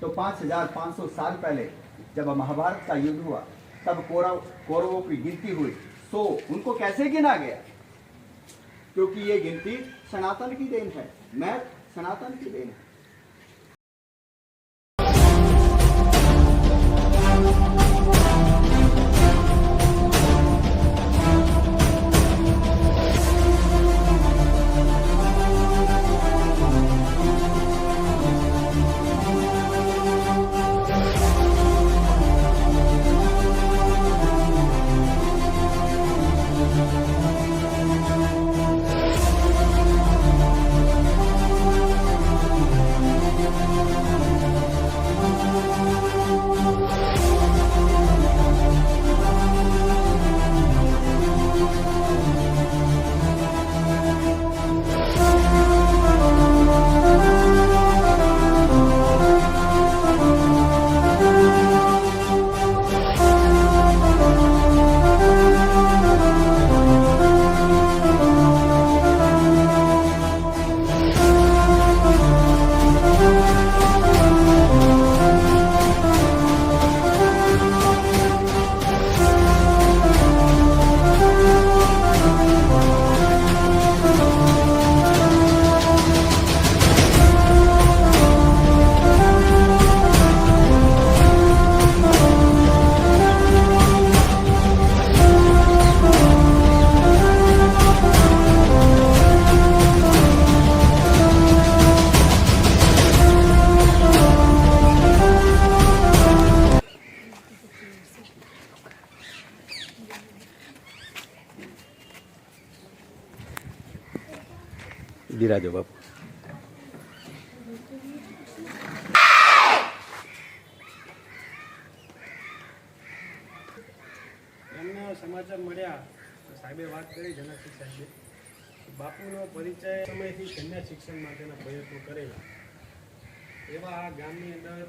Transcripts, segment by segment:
तो 5500 साल पहले जब महाभारत का युद्ध हुआ तब कौरवों की गिनती हुई, तो उनको कैसे गिना गया? क्योंकि ये गिनती सनातन की देन है, मैथ सनातन की देन है। બિરાજો બાપુ. એમને સમાચાર મળ્યા સાહેબે વાત કરી જનકસિંહ સાહેબે બાપુનો પરિચય સમયથી કન્યા શિક્ષણ માટેના પ્રયત્નો કરેલા એવા આ ગામની અંદર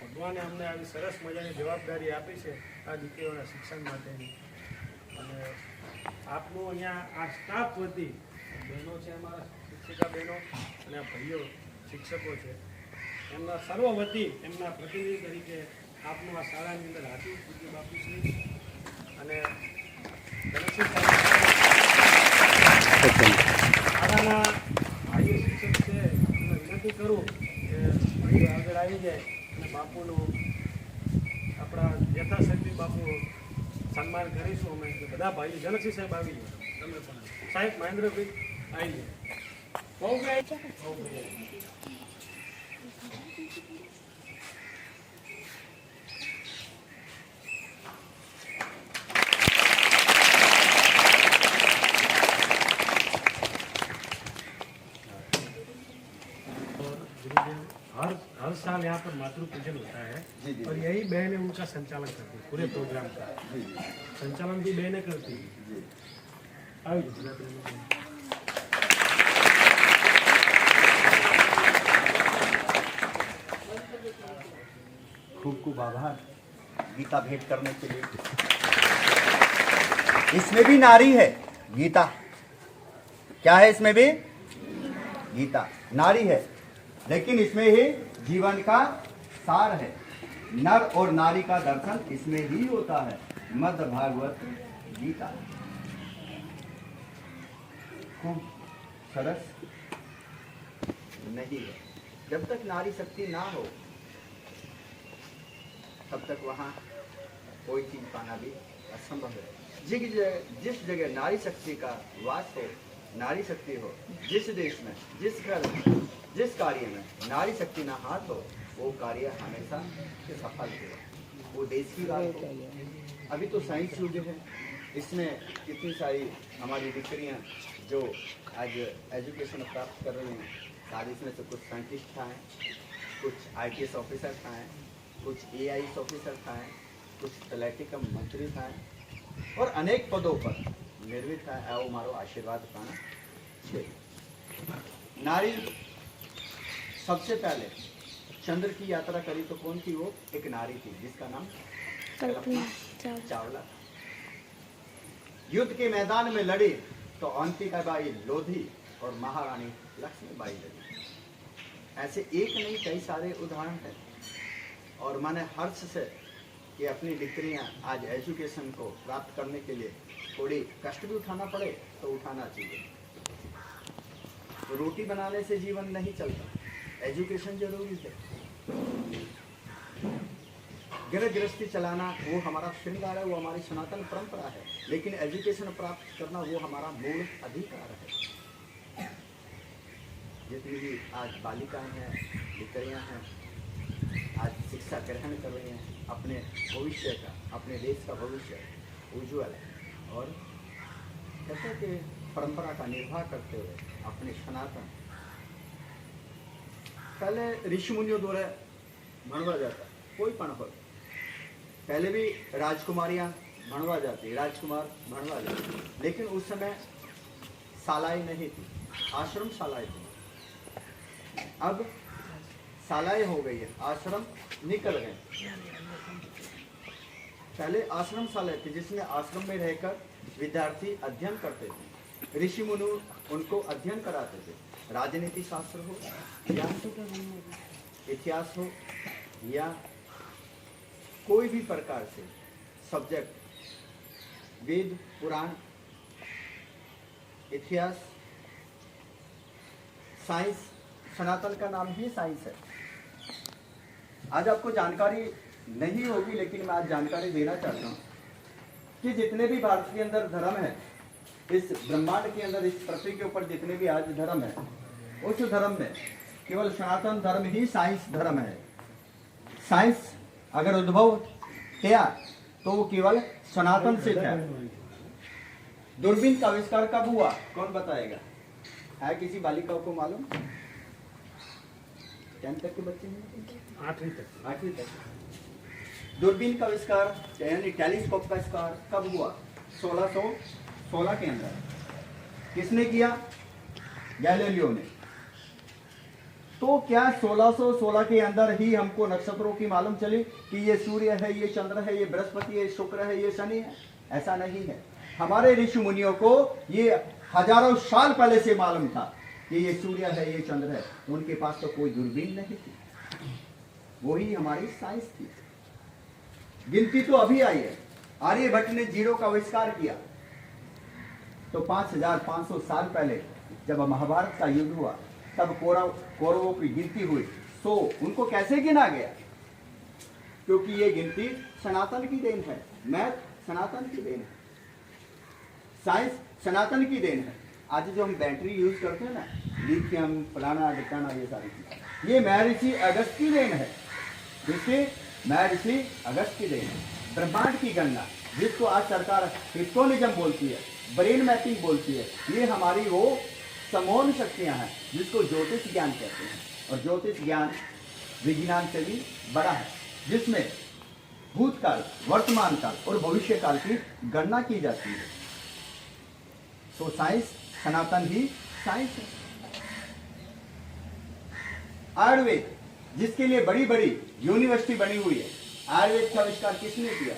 ભગવાને અમને આવી સરસ મજાની જવાબદારી આપી છે આ દીકરીઓના શિક્ષણ માટેની. અને આપનું અહીંયા આ સ્ટાફ વતી બહેનો છે, અમારા શિક્ષિકા બહેનો અને આ ભાઈઓ શિક્ષકો છે, એમના સર્વ વતી એમના પ્રતિનિધિ તરીકે આપનું આ શાળાની અંદર હાજર પૂજ્ય બાપુશ્રી અને શાળાના ભાઈઓ શિક્ષક છે એમને વિનંતી કરું કે ભાઈઓ આગળ આવી જાય અને બાપુનું આપણા યથાશક્તિ બાપુ સન્માન કરીશું અમે. બધા ભાઈઓ જનકસિંહ સાહેબ આવી જાય, તમે પણ સાહેબ મહેન્દ્રભાઈ આવી જાય. हर साल यहाँ पर मातृ पूजन होता है और यही बहनें उनका संचालन करती है, पूरे प्रोग्राम का संचालन भी बहनें करती है. खूब खूब आभार गीता भेंट करने के लिए. इसमें भी नारी है गीता. क्या है इसमें भी? गीता नारी है, लेकिन इसमें ही जीवन का सार है. नर और नारी का दर्शन इसमें ही होता है. मध्य भागवत गीता. खूब सरस नहीं है. जब तक नारी शक्ति ना हो तब तक वहाँ कोई चीज पाना भी असंभव है. जिस जगह नारी शक्ति का वास हो, नारी शक्ति हो, जिस देश में, जिस घर में, जिस कार्य में नारी शक्ति ना हाथ हो, वो कार्य हमेशा सफल हो, वो देश की बात हो. अभी तो साइंस युग है, इसमें कितनी सारी हमारी डिग्रियाँ जो आज एजुकेशन प्राप्त कर रही हैं, आज इसमें से कुछ साइंटिस्ट हैं, कुछ IPS ऑफिसर हैं, कुछ AIS ऑफिसर हैं, कुछ तलाटी का मंत्री हैं और अनेक पदों पर निर्मित है. आओ मारो आशीर्वाद पाना. नारी सबसे पहले चंद्र की यात्रा करी तो कौन थी? वो एक नारी थी जिसका नाम कल्पना चावला. युद्ध के मैदान में लड़ी तो अंतिकाबाई लोधी और महारानी लक्ष्मीबाई लड़ी. ऐसे एक नहीं कई सारे उदाहरण हैं. और माने हर्ष से कि अपनी डिग्रियां आज एजुकेशन को प्राप्त करने के लिए थोड़ी कष्ट भी उठाना पड़े तो उठाना चाहिए। तो रोटी बनाने से जीवन नहीं चलता, एजुकेशन जरूरी है। गृह गृहस्थी चलाना वो हमारा श्रृंगार है, वो हमारी सनातन परंपरा है, लेकिन एजुकेशन प्राप्त करना वो हमारा मूल अधिकार है। जितनी भी आज बालिकाएं हैं, दिकरियां हैं, आज शिक्षा ग्रहण कर रही हैं, अपने भविष्य का, अपने देश का भविष्य उज्ज्वल है। और कहते हैं कि परंपरा का निर्वाह करते हुए अपने सनातन, पहले ऋषि मुनियों द्वारा भणवा जाता, कोई पण हो, पहले भी राजकुमारियां भणवा जाती, राजकुमार भणवा जाते, लेकिन उस समय शालाएं नहीं थी, आश्रम शालाएं थी। अब शालाएं हो गई है, आश्रम निकल गए। पहले आश्रम शालाएं थी जिसमें आश्रम में रहकर विद्यार्थी अध्ययन करते थे, ऋषि मुनि उनको अध्ययन कराते थे। राजनीति शास्त्र हो या इतिहास हो या कोई भी प्रकार से सब्जेक्ट, वेद पुराण, इतिहास, साइंस, सनातन का नाम ही साइंस है। आज आपको जानकारी नहीं होगी, लेकिन मैं आज जानकारी देना चाहता हूँ कि जितने भी भारत के अंदर धर्म है, इस ब्रह्मांड के अंदर, इस पृथ्वी के ऊपर जितने भी आज धर्म है, उस धर्म में केवल सनातन धर्म ही साइंस धर्म है। साइंस अगर उद्भव किया तो वो केवल सनातन से था। दूरबीन का आविष्कार कब हुआ, कौन बताएगा? है किसी बालिकाओं को मालूम? 10 तक के बच्चे हैं, 8वीं तक। दूरबीन का आविष्कार यानी टेलीस्कोप का आविष्कार कब हुआ? 1616 के अंदर। किसने किया? गैलीलियो ने। तो क्या 1616 के अंदर ही हमको नक्षत्रों की मालूम चली कि ये सूर्य है, ये चंद्र है, ये बृहस्पति है, ये शुक्र है, ये शनि है? ऐसा नहीं है। हमारे ऋषि मुनियों को ये हजारों साल पहले से मालूम था कि ये सूर्य है, ये चंद्र है। उनके पास तो कोई दूरबीन नहीं थी, वही हमारी साइंस थी। गिनती तो अभी आई है। आर्यभट्ट ने जीरो का आविष्कार किया तो 5500 साल पहले जब महाभारत का युद्ध हुआ तब कौरवों की गिनती हुई, तो उनको कैसे गिना गया? क्योंकि ये गिनती सनातन की देन है, मैथ सनातन की देन है, साइंस सनातन की देन है। आज जो हम बैटरी यूज करते हैं ना, लिथियम, फलाना ढिकाना, ये सारी चीजें, ये महर्षि अगस्त की देन है। जिससे महर्षि अगस्त की देन है। ब्रह्मांड की गणना, जिसको आज सरकार हिप्नोटिज्म बोलती है, ब्रेन मैपिंग बोलती है, ये हमारी वो समोन शक्तियां हैं जिसको ज्योतिष ज्ञान कहते हैं। और ज्योतिष ज्ञान विज्ञान से भी बड़ा है, जिसमें भूतकाल, वर्तमान काल और भविष्य काल की गणना की जाती है। तो साइंस सनातन ही साइंस है। आयुर्वेद, जिसके लिए बड़ी बड़ी यूनिवर्सिटी बनी हुई है, आयुर्वेद का आविष्कार किसने किया?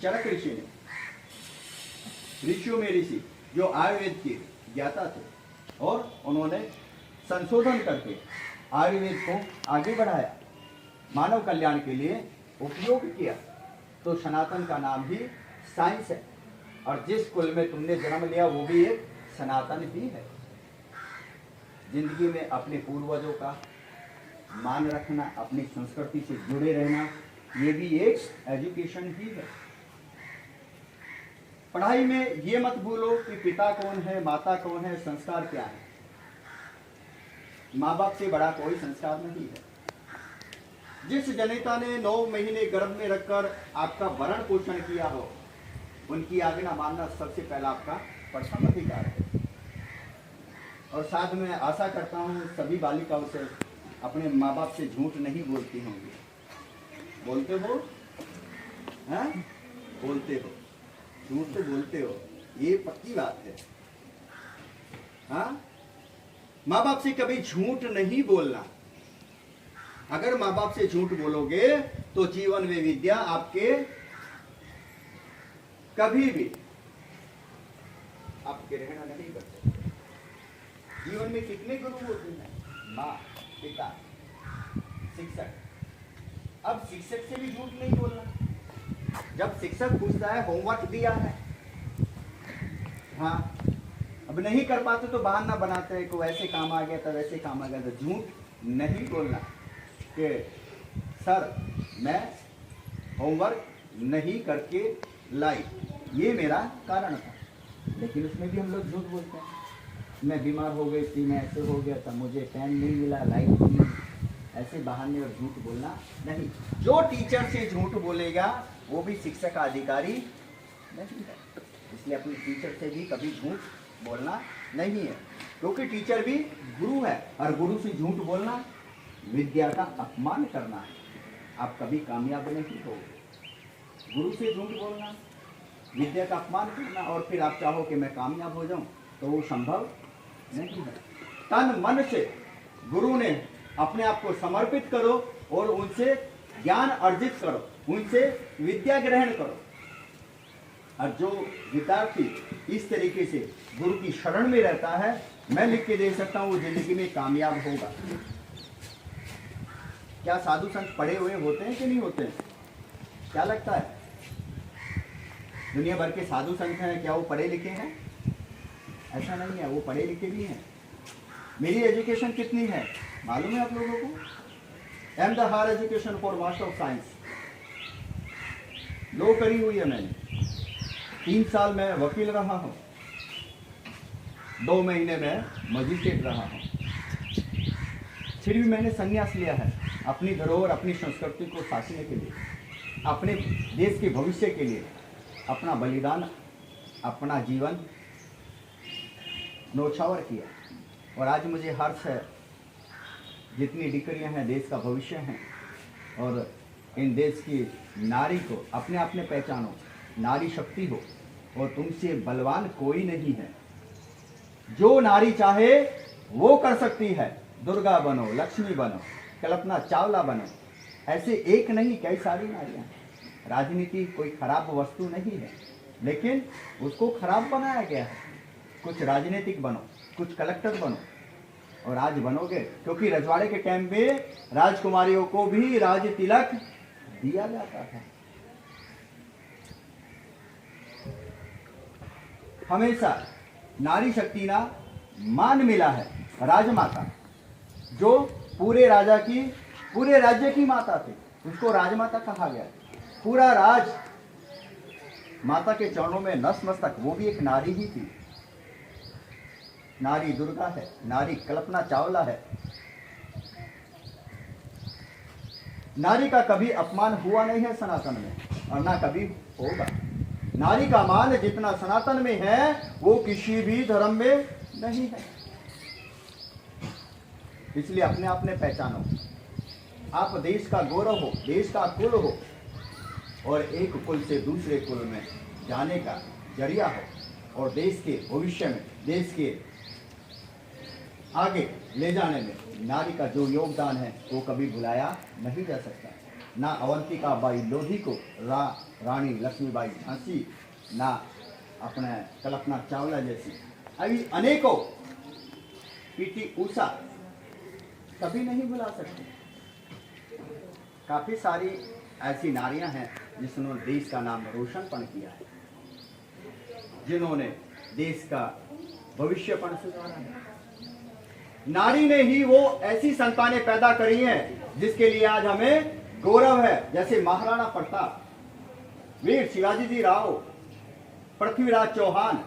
चरक ऋषि ने। ऋषियों में ऋषि जो आयुर्वेद के ज्ञाता थे, और उन्होंने संशोधन करके आयुर्वेद को आगे बढ़ाया, मानव कल्याण के लिए उपयोग किया। तो सनातन का नाम ही साइंस है। और जिस कुल में तुमने जन्म लिया वो भी एक सनातन ही है। जिंदगी में अपने पूर्वजों का मान रखना, अपनी संस्कृति से जुड़े रहना, ये भी एक एजुकेशन ही है। पढ़ाई में ये मत भूलो कि पिता कौन है, माता कौन है, संस्कार क्या है। माँ बाप से बड़ा कोई संस्कार नहीं है। जिस जनिता ने 9 महीने गर्भ में रखकर आपका भरण पोषण किया हो, उनकी आज्ञा मानना सबसे पहला आपका प्रथम अधिकार है। और साथ में आशा करता हूँ सभी बालिकाओं से अपने माँ बाप से झूठ नहीं बोलती होंगी। बोलते हो? हैं? बोलते हो, झूठ तो बोलते हो, ये पक्की बात है। हाँ, माँ बाप से कभी झूठ नहीं बोलना। अगर माँ बाप से झूठ बोलोगे तो जीवन में विद्या आपके कभी भी आप ग्रहण नहीं कर सकते। जीवन में कितने गुरु होते हैं? माँ, पिता, शिक्षक, अब शिक्षक से भी झूठ नहीं बोलना। जब शिक्षक पूछता है होमवर्क दिया है, हाँ, अब नहीं कर पाते तो बहाना बनाते हैं कि वैसे काम आ गया था, वैसे काम आ गया था। झूठ नहीं बोलना कि सर मैं होमवर्क नहीं करके लाई, ये मेरा कारण था। लेकिन उसमें भी हम लोग झूठ बोलते हैं, मैं बीमार हो गई थी, मैं ऐसे हो गया था, मुझे पेन नहीं मिला, लाइट नहीं मिली। ऐसे बहाने और झूठ बोलना नहीं। जो टीचर से झूठ बोलेगा वो भी शिक्षक का अधिकारी नहीं है। इसलिए अपने टीचर से भी कभी झूठ बोलना नहीं है, क्योंकि टीचर भी गुरु है और गुरु से झूठ बोलना विद्या का अपमान करना है। आप कभी कामयाब नहीं होगे। गुरु से झूठ बोलना विद्या का अपमान करना, और फिर आप चाहो कि मैं कामयाब हो जाऊं, तो वो संभव नहीं है। तन मन से गुरु ने अपने आप को समर्पित करो और उनसे ज्ञान अर्जित करो, उनसे विद्या ग्रहण करो। और जो विद्यार्थी इस तरीके से गुरु की शरण में रहता है, मैं लिख के दे सकता हूँ वो जिंदगी में कामयाब होगा। क्या साधु संत पढ़े हुए होते हैं कि नहीं होते हैं? क्या लगता है? दुनिया भर के साधु संत हैं, क्या वो पढ़े लिखे हैं? ऐसा नहीं है, वो पढ़े लिखे भी हैं। मेरी एजुकेशन कितनी है मालूम है आप लोगों को? I am the higher education for master of science. Low करी हुई है मैंने। 3 साल मैं वकील रहा हूँ, 2 महीने में मजिस्ट्रेट रहा हूँ। फिर भी मैंने संन्यास लिया है अपनी धरोहर, अपनी संस्कृति को साधने के लिए, अपने देश के भविष्य के लिए अपना बलिदान, अपना जीवन न्यौछावर किया। और आज मुझे हर्ष है, जितनी डिग्रियां हैं देश का भविष्य हैं, और इन देश की नारी को अपने आप में पहचानो, नारी शक्ति हो और तुमसे बलवान कोई नहीं है। जो नारी चाहे वो कर सकती है। दुर्गा बनो, लक्ष्मी बनो, कल्पना चावला बनो, ऐसे एक नहीं कई सारी नारियां हैं। राजनीति कोई खराब वस्तु नहीं है, लेकिन उसको खराब बनाया गया है। कुछ राजनीतिक बनो, कुछ कलेक्टर बनो, और आज बनोगे, क्योंकि रजवाड़े के टाइम में राजकुमारियों को भी राज तिलक दिया जाता था। हमेशा नारी शक्ति ना मान मिला है। राजमाता जो पूरे राज्य की माता थी, उसको राजमाता कहा गया। पूरा राज माता के चरणों में नतमस्तक, वो भी एक नारी ही थी। नारी दुर्गा है, नारी कल्पना चावला है। नारी का कभी अपमान हुआ नहीं है सनातन में, और ना कभी होगा। नारी का मान जितना सनातन में है वो किसी भी धर्म में नहीं है। इसलिए अपने आप में पहचानो। आप देश का गौरव हो, देश का कुल हो, और एक कुल से दूसरे कुल में जाने का जरिया हो, और देश के भविष्य में, देश के आगे ले जाने में नारी का जो योगदान है वो कभी भुलाया नहीं जा सकता। ना अवंतिका बाई लोधी को रानी लक्ष्मीबाई झांसी, ना अपने कल्पना चावला जैसी, अभी अनेकों पीटी उषा कभी नहीं भुला सकते। काफी सारी ऐसी नारियां हैं जिन्होंने देश का नाम रोशनपण किया है, जिन्होंने देश का भविष्यपण सुधारा है। नारी ने ही वो ऐसी संतानें पैदा करी हैं जिसके लिए आज हमें गौरव है। जैसे महाराणा प्रताप, वीर शिवाजी जी राव, पृथ्वीराज चौहान,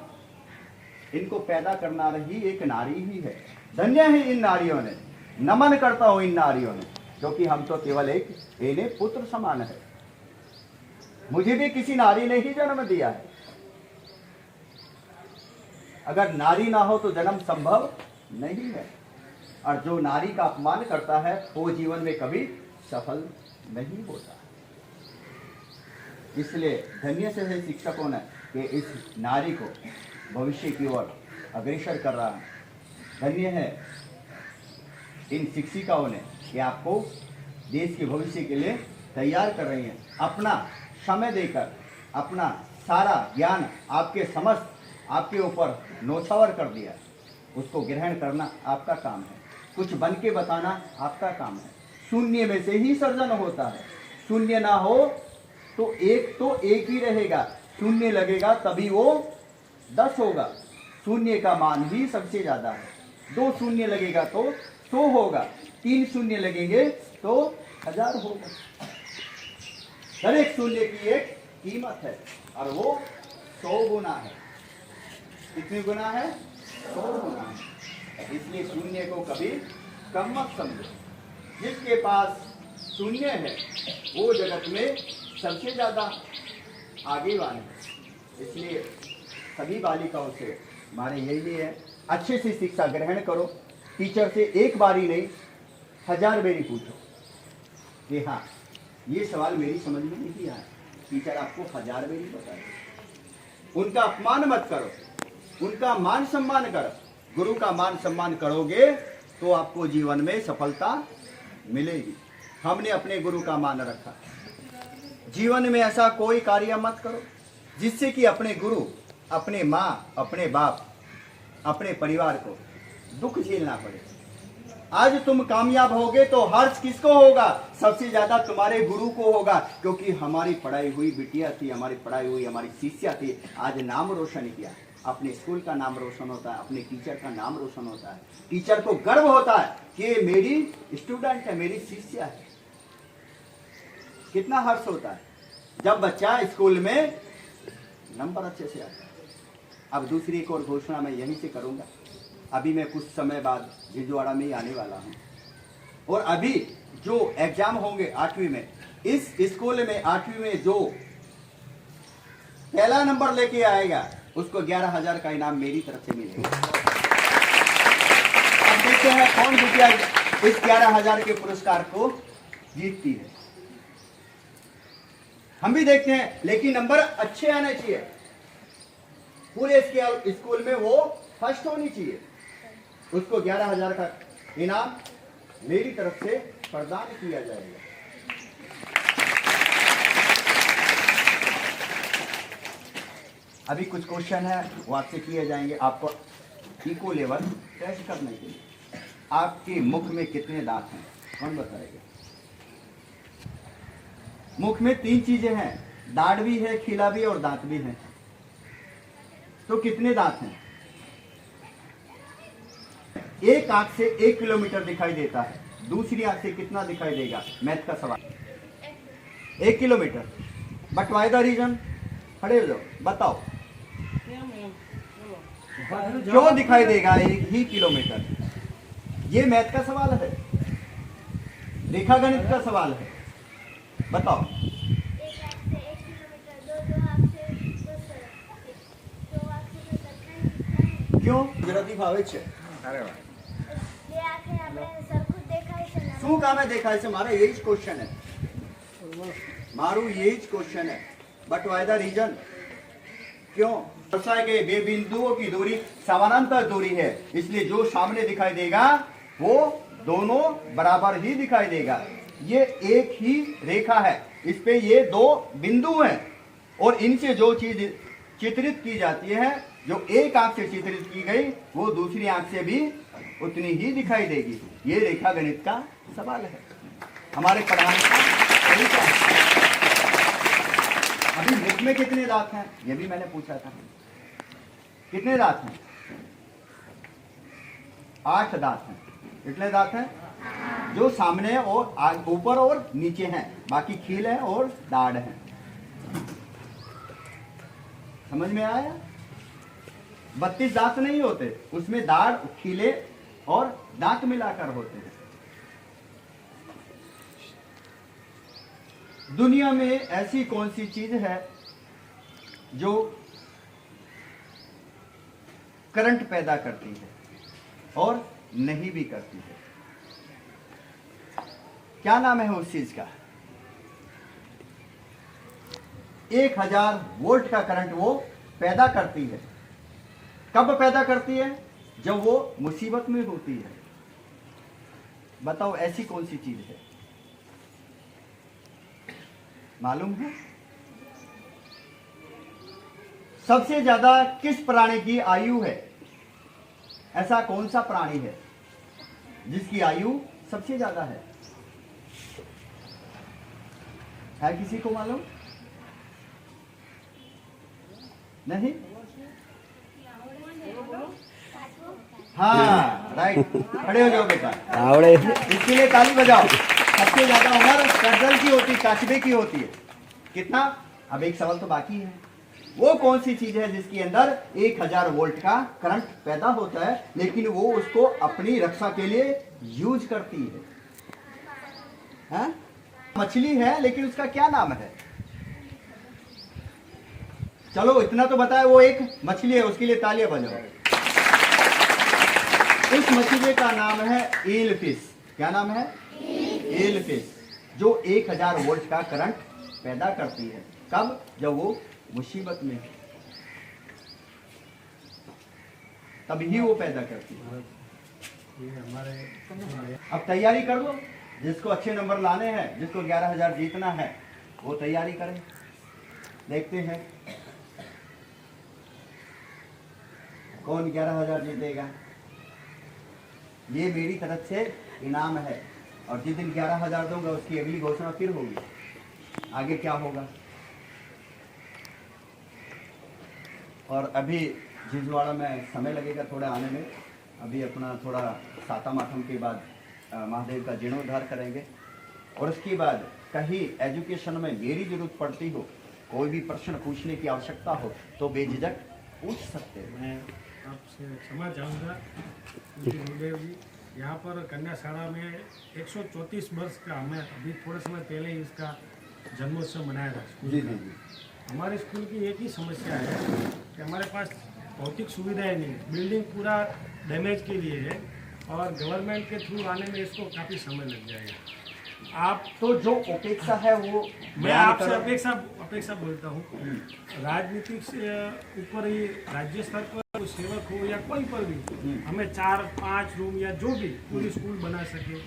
इनको पैदा करना रही एक नारी ही है। धन्य है इन नारियों ने, नमन करता हूं इन नारियों ने, क्योंकि हम तो केवल एक इन्हें पुत्र समान है। मुझे भी किसी नारी ने ही जन्म दिया है। अगर नारी ना हो तो जन्म संभव नहीं है, और जो नारी का अपमान करता है वो जीवन में कभी सफल नहीं होता। इसलिए धन्य से है शिक्षकों ने कि इस नारी को भविष्य की ओर अग्रसर कर रहा है। धन्य है इन शिक्षिकाओं ने कि आपको देश के भविष्य के लिए तैयार कर रही हैं। अपना समय देकर अपना सारा ज्ञान आपके समस्त आपके ऊपर न्यौछावर कर दिया। उसको ग्रहण करना आपका काम है, कुछ बन के बताना आपका काम है। शून्य में से ही सर्जन होता है। शून्य ना हो तो एक ही रहेगा, शून्य लगेगा तभी वो 10 होगा। शून्य का मान ही सबसे ज्यादा है। 2 शून्य लगेगा तो 100 होगा, 3 शून्य लगेंगे तो 1000 होगा। हर एक शून्य की एक कीमत है और वो 100 गुना है। कितने गुना है? 100 गुना है। इसलिए शून्य को कभी कम मत समझो। जिसके पास शून्य है वो जगत में सबसे ज्यादा आगे वाले हैं। इसलिए सभी बालिकाओं से हमारे यही है, अच्छे से शिक्षा ग्रहण करो। टीचर से एक बारी नहीं 1000 बारी पूछो कि हाँ ये सवाल मेरी समझ में नहीं आया। टीचर आपको 1000 बारी बताए। उनका अपमान मत करो, उनका मान सम्मान करो। गुरु का मान सम्मान करोगे तो आपको जीवन में सफलता मिलेगी। हमने अपने गुरु का मान रखा। जीवन में ऐसा कोई कार्य मत करो जिससे कि अपने गुरु, अपने माँ, अपने बाप, अपने परिवार को दुख झेलना पड़े। आज तुम कामयाब होगे तो हर्ष किसको होगा? सबसे ज्यादा तुम्हारे गुरु को होगा, क्योंकि हमारी पढ़ाई हुई बिटिया थी, हमारी पढ़ाई हुई हमारी शिष्या थी, आज नाम रोशन किया। अपने स्कूल का नाम रोशन होता है, अपने टीचर का नाम रोशन होता है। टीचर को गर्व होता है कि मेरी स्टूडेंट है, मेरी शिष्या है। कितना हर्ष होता है जब बच्चा स्कूल में नंबर अच्छे से आता है। अब दूसरी एक और घोषणा मैं यहीं से करूंगा। अभी मैं कुछ समय बाद छिंदवाड़ा में ही आने वाला हूं और अभी जो एग्जाम होंगे 8वीं में, इस स्कूल में 8वीं में जो पहला नंबर लेके आएगा उसको 11,000 का इनाम मेरी तरफ से मिलेगा। अब देखते हैं कौन बिटिया इस 11,000 के पुरस्कार को जीतती है। हम भी देखते हैं, लेकिन नंबर अच्छे आने चाहिए। पूरे स्कूल में वो फर्स्ट होनी चाहिए। उसको 11,000 का इनाम मेरी तरफ से प्रदान किया जाएगा। अभी कुछ क्वेश्चन है वो आपसे किए जाएंगे, आपको इको लेवल टेस्ट करने के लिए। आपके मुख में कितने दांत हैं? कौन बताएगा? मुख में 3 चीजें हैं, दाढ़ भी है, खिला भी और दांत भी है। तो कितने दांत हैं? एक आंख से 1 किलोमीटर दिखाई देता है, दूसरी आंख से कितना दिखाई देगा? मैथ का सवाल। 1 kilometre. But why the reason? खड़े हो जाओ, बताओ क्यों दिखाई देगा 1 ही किलोमीटर? ये मैथ का सवाल है, रेखा गणित का सवाल है। बताओ क्यों ગુજરાતી ભાવે છે? અરે વાહ, શું કામે દેખાય છે? મારો यही क्वेश्चन है, मारू यही क्वेश्चन है। But why the reason? क्यों? दर्शाए गए बे बिंदुओं की दूरी समानांतर दूरी है, इसलिए जो सामने दिखाई देगा वो दोनों बराबर ही दिखाई देगा। ये एक ही रेखा है, इस पे ये 2 बिंदु हैं और इनसे जो चीज चित्रित की जाती है, जो एक आंख से चित्रित की गई वो दूसरी आंख से भी उतनी ही दिखाई देगी। ये रेखा गणित का सवाल है, हमारे पढ़ाने का तरीका है। अभी मुख में कितने दांत हैं? ये भी मैंने पूछा था। कितने दांत हैं? 8 दांत हैं। कितने दांत हैं? जो सामने और ऊपर और नीचे हैं, बाकी खील है और दाढ़ है। समझ में आया? 32 दांत नहीं होते, उसमें दाढ़, खीले और दांत मिलाकर होते हैं। दुनिया में ऐसी कौन सी चीज है जो करंट पैदा करती है और नहीं भी करती है? क्या नाम है उस चीज का? 1000 वोल्ट का करंट वो पैदा करती है। कब पैदा करती है? जब वो मुसीबत में होती है। बताओ ऐसी कौन सी चीज है? मालूम है? सबसे ज्यादा किस प्राणी की आयु है? ऐसा कौन सा प्राणी है जिसकी आयु सबसे ज्यादा है? है किसी को मालूम? नहीं? हाँ राइट, खड़े हो जाओ बेटा। आवड़े इसके लिए ताली बजाओ। सबसे ज्यादा उम्र कर्जल की होती, काचबे की होती है। कितना? अब एक सवाल तो बाकी है। वो कौन सी चीज है जिसके अंदर 1000 वोल्ट का करंट पैदा होता है, लेकिन वो उसको अपनी रक्षा के लिए यूज करती है? हाँ? मछली है, लेकिन उसका क्या नाम है? चलो इतना तो बताया, वो एक मछली है, उसके लिए तालियां बजाओ। उस मछली का नाम है ईल फिश। क्या नाम है? ईल फिश, जो 1000 वोल्ट का करंट पैदा करती है। कब? जब वो मुसीबत में है, तभी वो पैदा करती है। ये हमारे अब तैयारी कर लो। जिसको अच्छे नंबर लाने हैं, जिसको 11,000 जीतना है, वो तैयारी करें। देखते हैं कौन 11,000 जीतेगा। ये मेरी तरफ से इनाम है, और जिस दिन 11,000 दूंगा उसकी अगली घोषणा फिर होगी। आगे क्या होगा। और अभी जिजवाड़ा में समय लगेगा थोड़ा आने में। अभी अपना थोड़ा सातम आठम के बाद महादेव का जीर्णोद्धार करेंगे, और उसके बाद कहीं एजुकेशन में मेरी जरूरत पड़ती हो, कोई भी प्रश्न पूछने की आवश्यकता हो, तो बेझिझक पूछ सकते हो। मैं आपसे क्षमा चाहूँगा क्योंकि गुरुदेव जी, यहाँ पर कन्याशाला में 134 वर्ष का, हमें अभी थोड़े समय पहले ही इसका जन्मोत्सव मनाया था स्कूल जी का। जी जी। हमारे स्कूल की एक ही समस्या है कि हमारे पास भौतिक सुविधाएं नहीं, बिल्डिंग पूरा डैमेज के लिए है, और गवर्नमेंट के थ्रू आने में इसको काफ़ी समय लग जाएगा। आप तो जो अपेक्षा है वो मैं बयान आपसे करो। अपेक्षा बोलता हूँ, राजनीतिक से ऊपर ही राज्य स्तर पर कोई सेवक हो या कोई पर भी हमें 4-5 रूम या जो भी पूरी स्कूल बना सके,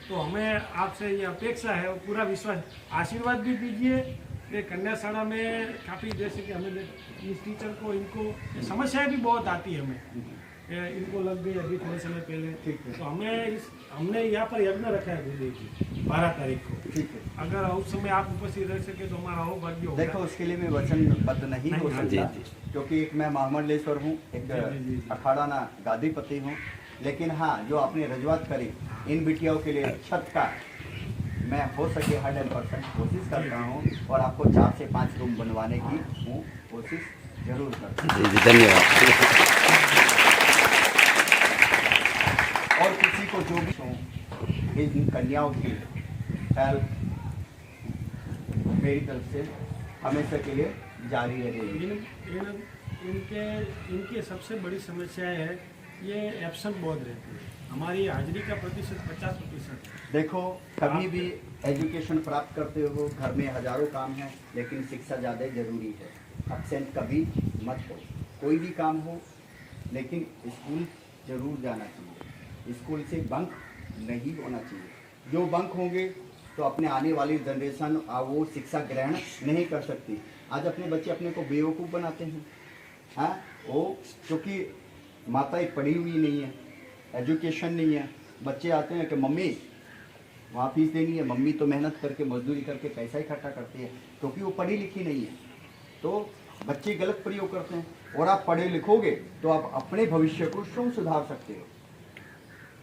तो हमें आपसे ये अपेक्षा है, और पूरा विश्वास, आशीर्वाद भी दीजिए। ये कन्याशाला में काफ़ी, जैसे कि हमें इस टीचर को, इनको समस्याएं भी बहुत आती है हमें, इनको लग गई अभी थोड़े समय पहले। ठीक है। तो हमने यहाँ पर यज्ञ रखा है गुरुदेव जी 12 तारीख को। ठीक है। अगर उस समय आप उपस्थित रह सके तो हमारा और भाग्य होगा। देखो, उसके लिए मैं वचनबद्ध नहीं हो नहीं, सकता, जी, क्योंकि एक मैं महामंडलेश्वर हूँ, एक जी। अखाड़ाना गादीपति हूँ। लेकिन हाँ, जो आपने रजूआत करी इन बिटियाओं के लिए छत का, मैं हो सके 100% कोशिश करता हूँ, और आपको 4 से 5 रूम बनवाने की हूँ कोशिश जरूर करता हूँ। जी जी, धन्यवाद। और किसी को जो भी हो, इन कन्याओं की हेल्प मेरी तरफ से हमेशा के लिए जारी रहेगी। इनके सबसे बड़ी समस्या है, ये एब्सेंट बहुत रहती है। हमारी हाजिरी का प्रतिशत 50%। देखो, कभी भी एजुकेशन प्राप्त करते हो, घर में हजारों काम हैं, लेकिन शिक्षा ज़्यादा जरूरी है। एब्सेंट कभी मत हो, कोई भी काम हो, लेकिन स्कूल जरूर जाना चाहिए। स्कूल से बंक नहीं होना चाहिए। जो बंक होंगे तो अपने आने वाली जनरेशन वो शिक्षा ग्रहण नहीं कर सकती। आज अपने बच्चे अपने को बेवकूफ़ बनाते हैं, हाँ, वो क्योंकि माताएं पढ़ी हुई नहीं है, एजुकेशन नहीं है। बच्चे आते हैं कि मम्मी वहाँ फीस देनी है, मम्मी तो मेहनत करके मजदूरी करके पैसा इकट्ठा करती है, क्योंकि वो पढ़ी लिखी नहीं है। तो बच्चे गलत प्रयोग करते हैं। और आप पढ़े लिखोगे तो आप अपने भविष्य को स्वयं सुधार सकते हो,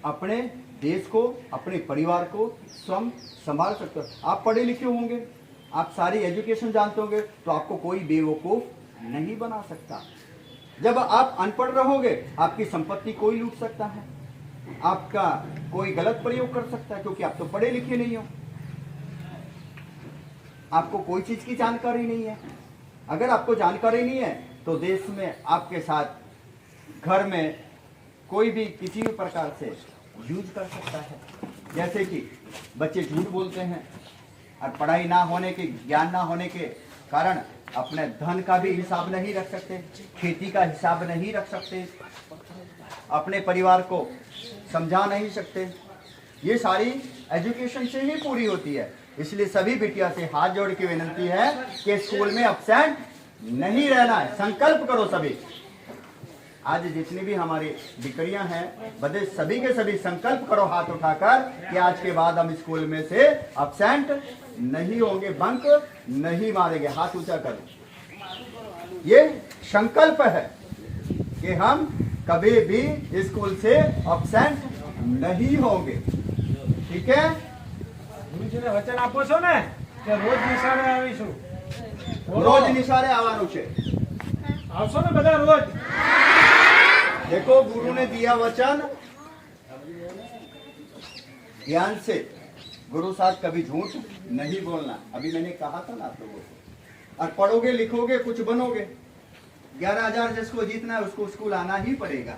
अपने देश को, अपने परिवार को स्वयं संभाल सकते हो। आप पढ़े लिखे होंगे, आप सारी एजुकेशन जानते होंगे, तो आपको कोई बेवकूफ़ नहीं बना सकता। जब आप अनपढ़ रहोगे, आपकी संपत्ति कोई लूट सकता है, आपका कोई गलत प्रयोग कर सकता है, क्योंकि आप तो पढ़े लिखे नहीं हो, आपको कोई चीज की जानकारी नहीं है। अगर आपको जानकारी नहीं है तो देश में आपके साथ घर में कोई भी किसी भी प्रकार से यूज कर सकता है। जैसे कि बच्चे झूठ बोलते हैं, और पढ़ाई ना होने के, ज्ञान ना होने के कारण अपने धन का भी हिसाब नहीं रख सकते, खेती का हिसाब नहीं रख सकते, अपने परिवार को समझा नहीं सकते। ये सारी एजुकेशन से ही पूरी होती है। इसलिए सभी बिटिया से हाथ जोड़ के विनती है कि स्कूल में एब्सेंट नहीं रहना है। संकल्प करो सभी। आज जितनी भी हमारी डिग्रियां हैं बदे सभी के सभी संकल्प करो हाथ उठाकर कि आज के बाद हम स्कूल में से अब्सेंट नहीं होंगे, बंक नहीं मारेंगे। हाथ ऊंचा करो। ये संकल्प है कि हम कभी भी स्कूल से अब्सेंट नहीं होंगे। ठीक है? ગુરુજીને વચન આપો છો ને કે રોજ નિશાળે આવીશું? રોજ નિશાળે આવવાનું છે। આવશો ને બધા રોજ? देखो गुरु ने दिया वचन, ध्यान से। गुरु साथ कभी झूठ नहीं बोलना। अभी मैंने कहा था ना आप लोगों को। और पढ़ोगे लिखोगे कुछ बनोगे। 11,000 जिसको जीतना है उसको स्कूल आना ही पड़ेगा।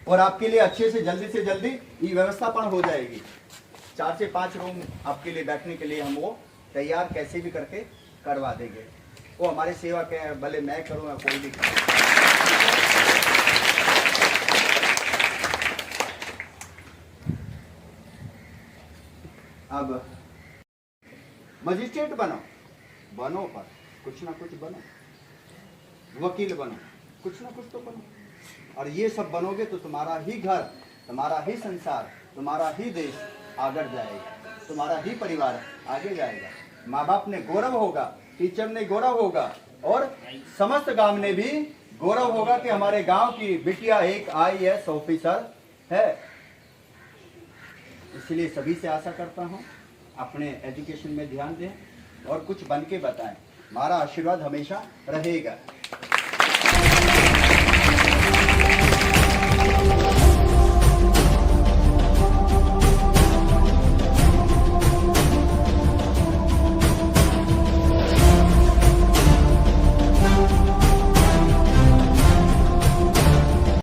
और आपके लिए अच्छे से जल्दी ये व्यवस्था पण हो जाएगी। 4 से 5 रूम आपके लिए बैठने के लिए हम वो तैयार कैसे भी करके करवा देंगे। वो हमारे सेवा के भले मैं करूँ या कोई भी करे। अब मजिस्ट्रेट बनो पर कुछ ना कुछ बनो, वकील बनो, कुछ ना कुछ तो बनो। और ये सब बनोगे तो तुम्हारा ही घर, तुम्हारा ही संसार, तुम्हारा ही देश आगे जाएगा, तुम्हारा ही परिवार आगे जाएगा। माँ बाप ने गौरव होगा, टीचर ने गौरव होगा और समस्त गांव ने भी गौरव होगा कि हमारे गांव की बिटिया एक IAS ऑफिसर है। इसलिए सभी से आशा करता हूं अपने एजुकेशन में ध्यान दें और कुछ बन के बताएं। हमारा आशीर्वाद हमेशा रहेगा।